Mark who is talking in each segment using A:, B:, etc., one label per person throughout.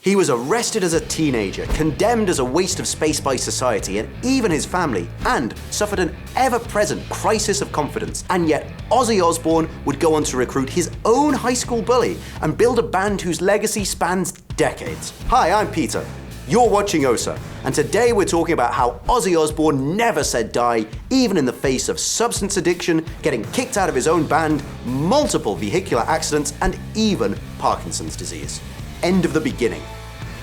A: He was arrested as a teenager, condemned as a waste of space by society and even his family, and suffered an ever-present crisis of confidence. And yet, Ozzy Osbourne would go on to recruit his own high school bully and build a band whose legacy spans decades. Hi, I'm Peter. You're watching OSSA, and today we're talking about how Ozzy Osbourne never said die, even in the face of substance addiction, getting kicked out of his own band, multiple vehicular accidents, and even Parkinson's disease. End of the beginning.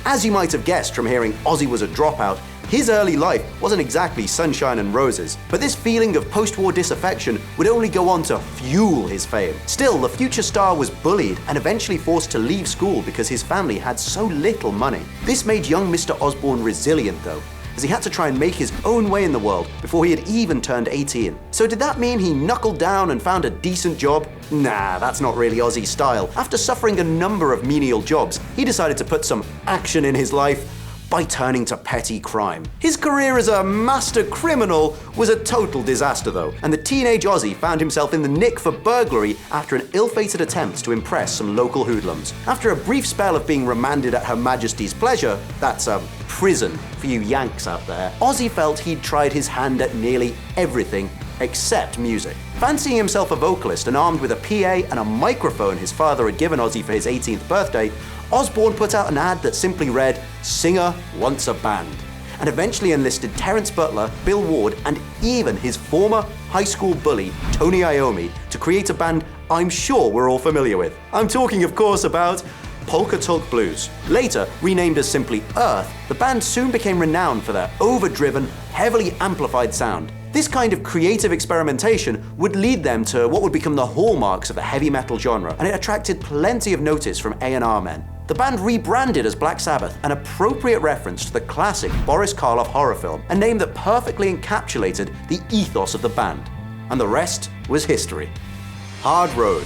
A: As you might have guessed from hearing Ozzy was a dropout, his early life wasn't exactly sunshine and roses, but this feeling of post-war disaffection would only go on to fuel his fame. Still, the future star was bullied and eventually forced to leave school because his family had so little money. This made young Mr. Osbourne resilient though, as he had to try and make his own way in the world before he had even turned 18. So did that mean he knuckled down and found a decent job? Nah, that's not really Ozzy's style. After suffering a number of menial jobs, he decided to put some action in his life by turning to petty crime. His career as a master criminal was a total disaster though, and the teenage Ozzy found himself in the nick for burglary after an ill-fated attempt to impress some local hoodlums. After a brief spell of being remanded at Her Majesty's pleasure, that's a prison for you Yanks out there, Ozzy felt he'd tried his hand at nearly everything except music. Fancying himself a vocalist and armed with a PA and a microphone his father had given Ozzy for his 18th birthday, Osbourne put out an ad that simply read, "Singer wants a band," and eventually enlisted Terence Butler, Bill Ward, and even his former high school bully, Tony Iommi, to create a band I'm sure we're all familiar with. I'm talking, of course, about Polka Tulk Blues. Later, renamed as simply Earth, the band soon became renowned for their overdriven, heavily amplified sound. This kind of creative experimentation would lead them to what would become the hallmarks of the heavy metal genre, and it attracted plenty of notice from A&R men. The band rebranded as Black Sabbath, an appropriate reference to the classic Boris Karloff horror film, a name that perfectly encapsulated the ethos of the band. And the rest was history. Hard Road.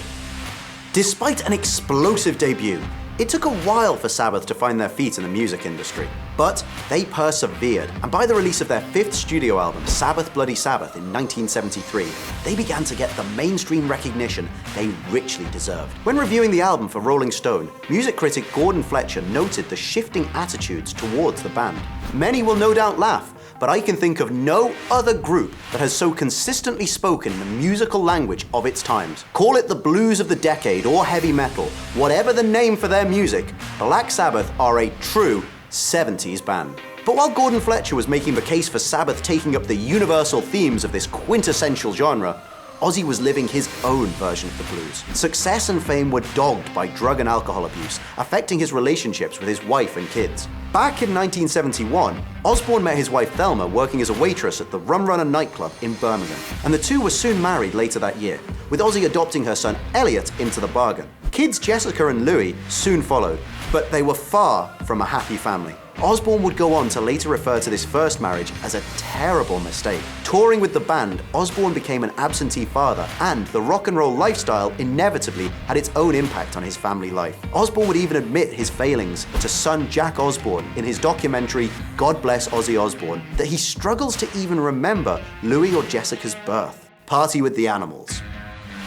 A: Despite an explosive debut, it took a while for Sabbath to find their feet in the music industry. But they persevered, and by the release of their fifth studio album, Sabbath Bloody Sabbath, in 1973, they began to get the mainstream recognition they richly deserved. When reviewing the album for Rolling Stone, music critic Gordon Fletcher noted the shifting attitudes towards the band. Many will no doubt laugh, but I can think of no other group that has so consistently spoken in the musical language of its times. Call it the blues of the decade or heavy metal, whatever the name for their music, Black Sabbath are a true 70s band. But while Gordon Fletcher was making the case for Sabbath taking up the universal themes of this quintessential genre, Ozzy was living his own version of the blues. Success and fame were dogged by drug and alcohol abuse, affecting his relationships with his wife and kids. Back in 1971, Osbourne met his wife Thelma working as a waitress at the Rum Runner nightclub in Birmingham, and the two were soon married later that year, with Ozzy adopting her son Elliot into the bargain. Kids Jessica and Louis soon followed, but they were far from a happy family. Osbourne would go on to later refer to this first marriage as a terrible mistake. Touring with the band, Osbourne became an absentee father, and the rock and roll lifestyle inevitably had its own impact on his family life. Osbourne would even admit his failings to son Jack Osbourne in his documentary God Bless Ozzy Osbourne, that he struggles to even remember Louis or Jessica's birth. Party with the Animals.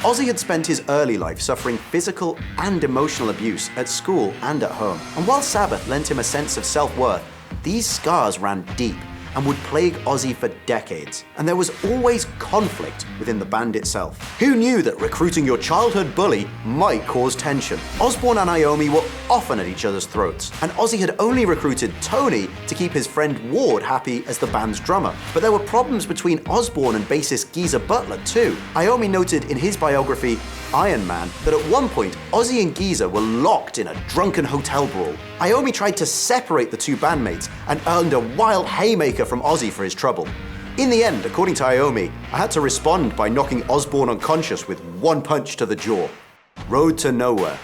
A: Ozzy had spent his early life suffering physical and emotional abuse at school and at home. And while Sabbath lent him a sense of self-worth, these scars ran deep and would plague Ozzy for decades. And there was always conflict within the band itself. Who knew that recruiting your childhood bully might cause tension? Osbourne and Iommi were often at each other's throats, and Ozzy had only recruited Tony to keep his friend Ward happy as the band's drummer. But there were problems between Osbourne and bassist Geezer Butler too. Iommi noted in his biography, Iron Man, that at one point, Ozzy and Geezer were locked in a drunken hotel brawl. Iommi tried to separate the two bandmates and earned a wild haymaker from Ozzy for his trouble. In the end, according to Iommi, I had to respond by knocking Osbourne unconscious with one punch to the jaw. Road to Nowhere.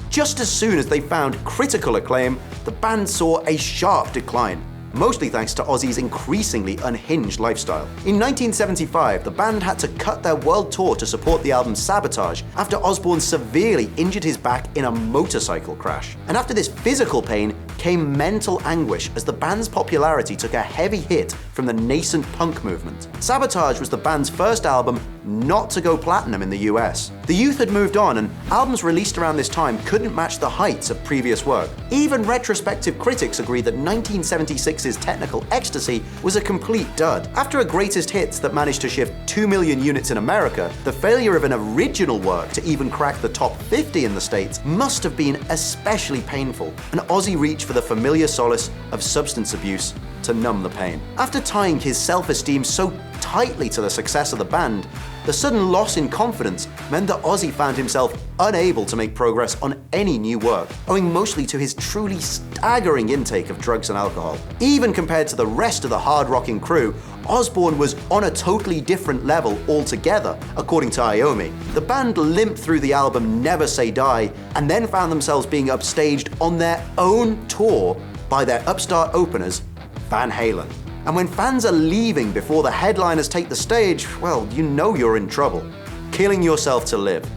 A: Just as soon as they found critical acclaim, the band saw a sharp decline, mostly thanks to Ozzy's increasingly unhinged lifestyle. In 1975, the band had to cut their world tour to support the album Sabotage after Osbourne severely injured his back in a motorcycle crash. And after this physical pain came mental anguish as the band's popularity took a heavy hit from the nascent punk movement. Sabotage was the band's first album not to go platinum in the US. The youth had moved on, and albums released around this time couldn't match the heights of previous work. Even retrospective critics agreed that 1976's Technical Ecstasy was a complete dud. After a greatest hits that managed to shift 2 million units in America, the failure of an original work to even crack the top 50 in the States must have been especially painful, and Ozzy reached for the familiar solace of substance abuse to numb the pain. After tying his self-esteem so tightly to the success of the band, the sudden loss in confidence meant that Ozzy found himself unable to make progress on any new work, owing mostly to his truly staggering intake of drugs and alcohol. Even compared to the rest of the hard-rocking crew, Osbourne was on a totally different level altogether, according to Iommi. The band limped through the album Never Say Die, and then found themselves being upstaged on their own tour by their upstart openers, Van Halen. And when fans are leaving before the headliners take the stage, well, you know you're in trouble. Killing yourself to live.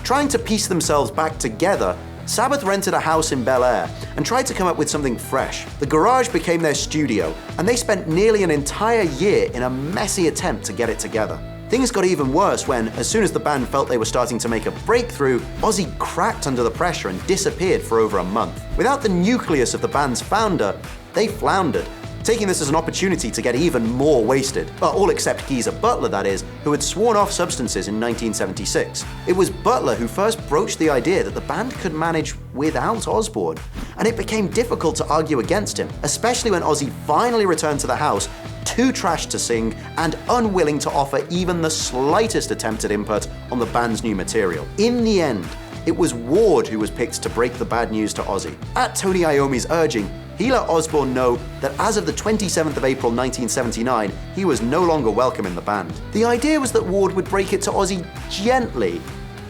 A: Trying to piece themselves back together, Sabbath rented a house in Bel Air and tried to come up with something fresh. The garage became their studio, and they spent nearly an entire year in a messy attempt to get it together. Things got even worse when, as soon as the band felt they were starting to make a breakthrough, Ozzy cracked under the pressure and disappeared for over a month. Without the nucleus of the band's founder, they floundered, taking this as an opportunity to get even more wasted. Well, all except Geezer Butler, that is, who had sworn off substances in 1976. It was Butler who first broached the idea that the band could manage without Osbourne, and it became difficult to argue against him, especially when Ozzy finally returned to the house, too trashed to sing and unwilling to offer even the slightest attempted input on the band's new material. In the end, it was Ward who was picked to break the bad news to Ozzy. At Tony Iommi's urging, he let Osbourne know that as of the 27th of April 1979, he was no longer welcome in the band. The idea was that Ward would break it to Ozzy gently,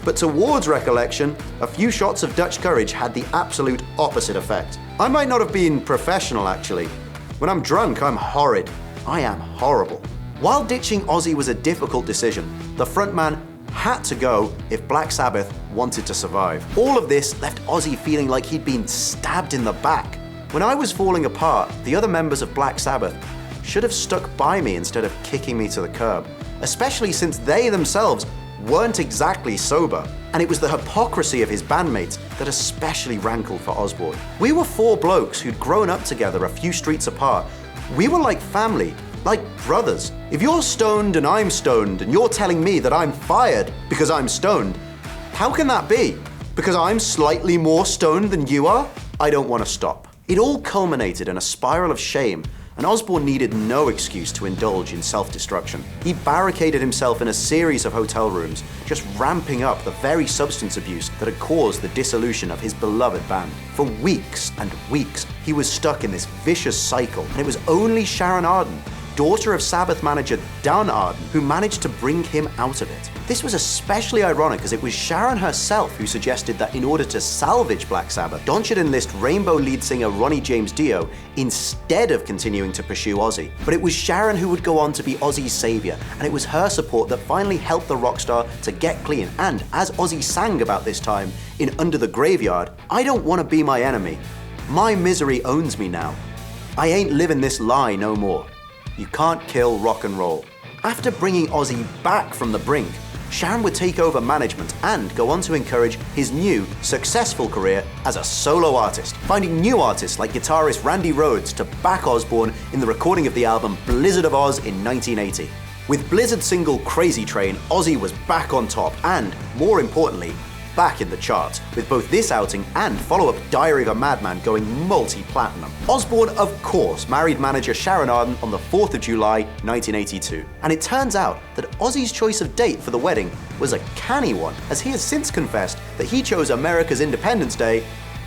A: but to Ward's recollection, a few shots of Dutch courage had the absolute opposite effect. I might not have been professional, actually. When I'm drunk, I'm horrid. I am horrible. While ditching Ozzy was a difficult decision, the frontman had to go if Black Sabbath wanted to survive. All of this left Ozzy feeling like he'd been stabbed in the back. When I was falling apart, the other members of Black Sabbath should have stuck by me instead of kicking me to the curb, especially since they themselves weren't exactly sober. And it was the hypocrisy of his bandmates that especially rankled for Osbourne. We were four blokes who'd grown up together a few streets apart. We were like family, like brothers. If you're stoned and I'm stoned and you're telling me that I'm fired because I'm stoned, how can that be? Because I'm slightly more stoned than you are? I don't want to stop. It all culminated in a spiral of shame, and Osbourne needed no excuse to indulge in self-destruction. He barricaded himself in a series of hotel rooms, just ramping up the very substance abuse that had caused the dissolution of his beloved band. For weeks and weeks, he was stuck in this vicious cycle, and it was only Sharon Osbourne, daughter of Sabbath manager Don Arden, who managed to bring him out of it. This was especially ironic as it was Sharon herself who suggested that in order to salvage Black Sabbath, Don should enlist Rainbow lead singer Ronnie James Dio instead of continuing to pursue Ozzy. But it was Sharon who would go on to be Ozzy's savior, and it was her support that finally helped the rock star to get clean. And as Ozzy sang about this time in Under the Graveyard, I don't want to be my enemy. My misery owns me now. I ain't living this lie no more. You can't kill rock and roll. After bringing Ozzy back from the brink, Sharon would take over management and go on to encourage his new, successful career as a solo artist, finding new artists like guitarist Randy Rhoads to back Osbourne in the recording of the album Blizzard of Oz in 1980. With Blizzard's single Crazy Train, Ozzy was back on top and, more importantly, back in the charts, with both this outing and follow-up Diary of a Madman going multi-platinum. Osbourne, of course, married manager Sharon Osbourne on the 4th of July, 1982. And it turns out that Ozzy's choice of date for the wedding was a canny one, as he has since confessed that he chose America's Independence Day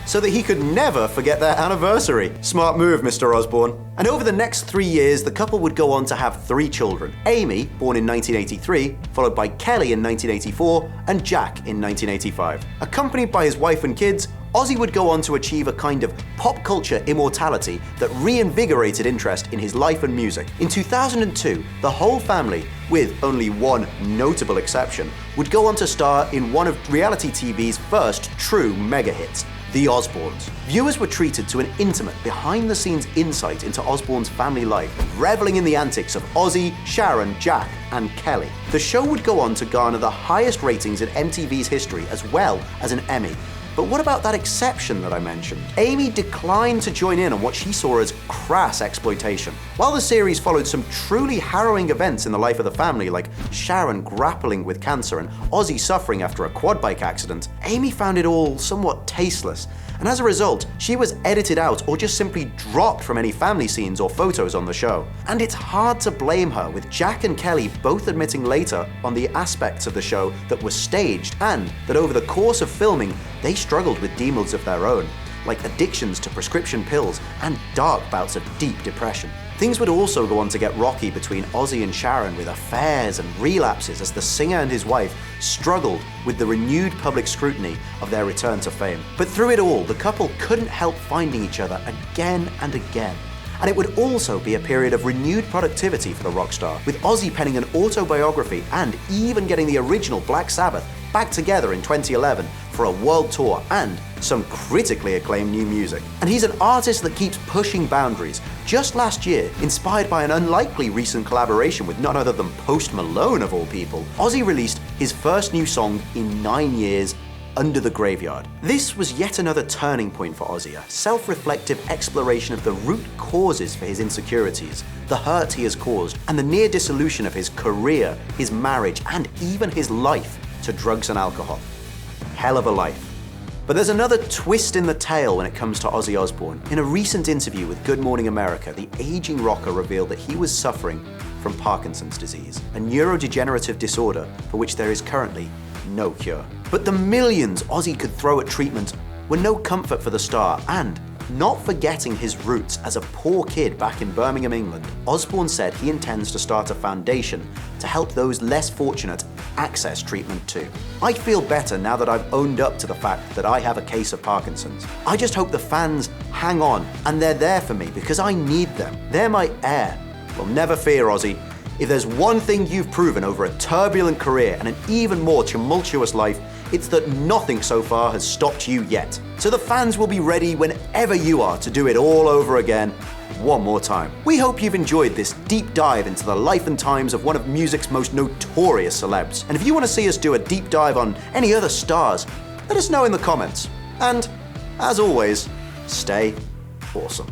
A: so that he could never forget their anniversary. Smart move, Mr. Osbourne. And over the next 3 years, the couple would go on to have 3 children. Amy, born in 1983, followed by Kelly in 1984, and Jack in 1985. Accompanied by his wife and kids, Ozzy would go on to achieve a kind of pop culture immortality that reinvigorated interest in his life and music. In 2002, the whole family, with only one notable exception, would go on to star in one of reality TV's first true mega hits, The Osbournes. Viewers were treated to an intimate, behind-the-scenes insight into Osbourne's family life, reveling in the antics of Ozzy, Sharon, Jack, and Kelly. The show would go on to garner the highest ratings in MTV's history, as well as an Emmy. But what about that exception that I mentioned? Amy declined to join in on what she saw as crass exploitation. While the series followed some truly harrowing events in the life of the family, like Sharon grappling with cancer and Ozzy suffering after a quad bike accident, Amy found it all somewhat tasteless. And as a result, she was edited out or just simply dropped from any family scenes or photos on the show. And it's hard to blame her, with Jack and Kelly both admitting later on the aspects of the show that were staged, and that over the course of filming, they struggled with demons of their own, like addictions to prescription pills and dark bouts of deep depression. Things would also go on to get rocky between Ozzy and Sharon, with affairs and relapses as the singer and his wife struggled with the renewed public scrutiny of their return to fame. But through it all, the couple couldn't help finding each other again and again. And it would also be a period of renewed productivity for the rock star, with Ozzy penning an autobiography and even getting the original Black Sabbath back together in 2011 for a world tour and some critically acclaimed new music. And he's an artist that keeps pushing boundaries. Just last year, inspired by an unlikely recent collaboration with none other than Post Malone of all people, Ozzy released his first new song in 9 years, Under the Graveyard. This was yet another turning point for Ozzy, a self-reflective exploration of the root causes for his insecurities, the hurt he has caused, and the near dissolution of his career, his marriage, and even his life to drugs and alcohol. Hell of a life. But there's another twist in the tale when it comes to Ozzy Osbourne. In a recent interview with Good Morning America, the aging rocker revealed that he was suffering from Parkinson's disease, a neurodegenerative disorder for which there is currently no cure. But the millions Ozzy could throw at treatment were no comfort for the star, and not forgetting his roots as a poor kid back in Birmingham, England, Osbourne said he intends to start a foundation to help those less fortunate access treatment too. I feel better now that I've owned up to the fact that I have a case of Parkinson's. I just hope the fans hang on, and they're there for me because I need them. They're my heir. Well, never fear, Ozzy. If there's one thing you've proven over a turbulent career and an even more tumultuous life, it's that nothing so far has stopped you yet. So the fans will be ready whenever you are to do it all over again, one more time. We hope you've enjoyed this deep dive into the life and times of one of music's most notorious celebs. And if you want to see us do a deep dive on any other stars, let us know in the comments. And, as always, stay awesome.